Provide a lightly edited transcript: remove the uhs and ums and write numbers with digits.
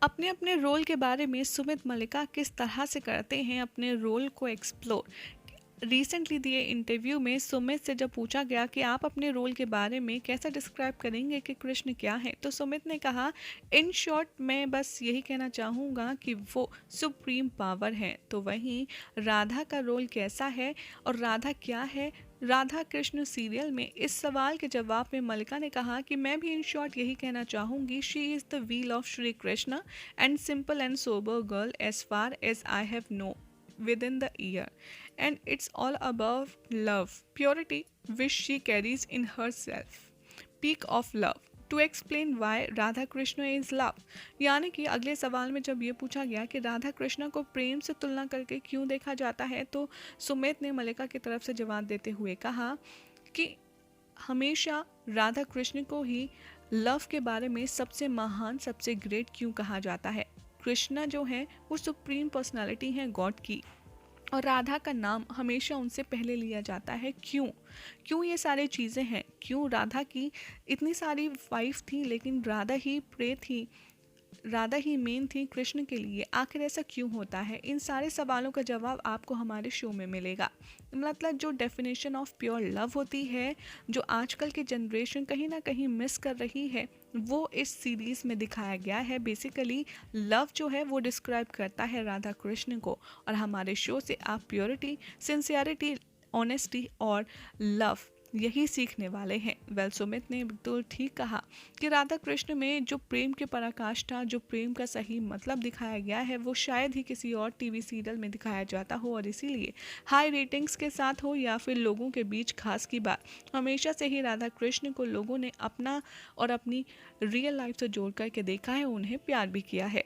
अपने अपने रोल के बारे में सुमित मलिका किस तरह से करते हैं अपने रोल को एक्सप्लोर। रिसेंटली दिए इंटरव्यू में सुमित से जब पूछा गया कि आप अपने रोल के बारे में कैसा डिस्क्राइब करेंगे कि कृष्ण क्या है, तो सुमित ने कहा, इन शॉर्ट मैं बस यही कहना चाहूँगा कि वो सुप्रीम पावर है। तो वहीं राधा का रोल कैसा है और राधा क्या है राधा कृष्ण सीरियल में, इस सवाल के जवाब में मलिका ने कहा कि मैं भी इन शॉर्ट यही कहना चाहूँगी, she is the wheel of Shri Krishna and simple and sober girl as far as I have no within the year, and it's all about love, purity which she carries in herself, peak of love. To explain why Radha Krishna is love, यानी कि अगले सवाल में जब ये पूछा गया कि राधा कृष्ण को प्रेम से तुलना करके क्यों देखा जाता है, तो सुमित ने मलिका की तरफ से जवाब देते हुए कहा कि हमेशा राधा कृष्ण को ही लव के बारे में सबसे महान, सबसे ग्रेट क्यों कहा जाता है। कृष्णा जो है वो सुप्रीम पर्सनालिटी है गॉड की, और राधा का नाम हमेशा उनसे पहले लिया जाता है। क्यों क्यों ये सारी चीज़ें हैं, क्यों राधा की इतनी सारी वाइफ थी लेकिन राधा ही प्रे थी, राधा ही मेन थी कृष्ण के लिए, आखिर ऐसा क्यों होता है। इन सारे सवालों का जवाब आपको हमारे शो में मिलेगा। मतलब जो डेफिनेशन ऑफ प्योर लव होती है, जो आजकल की जनरेशन कहीं ना कहीं मिस कर रही है, वो इस सीरीज़ में दिखाया गया है। बेसिकली लव जो है वो डिस्क्राइब करता है राधा कृष्ण को, और हमारे शो से आप प्योरिटी, सिंसियरिटी, ऑनेस्टी और लव यही सीखने वाले हैं। वेल, सुमित ने बिल्कुल ठीक कहा कि राधा कृष्ण में जो प्रेम की पराकाष्ठा, जो प्रेम का सही मतलब दिखाया गया है, वो शायद ही किसी और टीवी सीरियल में दिखाया जाता हो, और इसीलिए हाई रेटिंग्स के साथ हो या फिर लोगों के बीच खास की बात, हमेशा से ही राधा कृष्ण को लोगों ने अपना और अपनी रियल लाइफ से जोड़ करके देखा है, उन्हें प्यार भी किया है।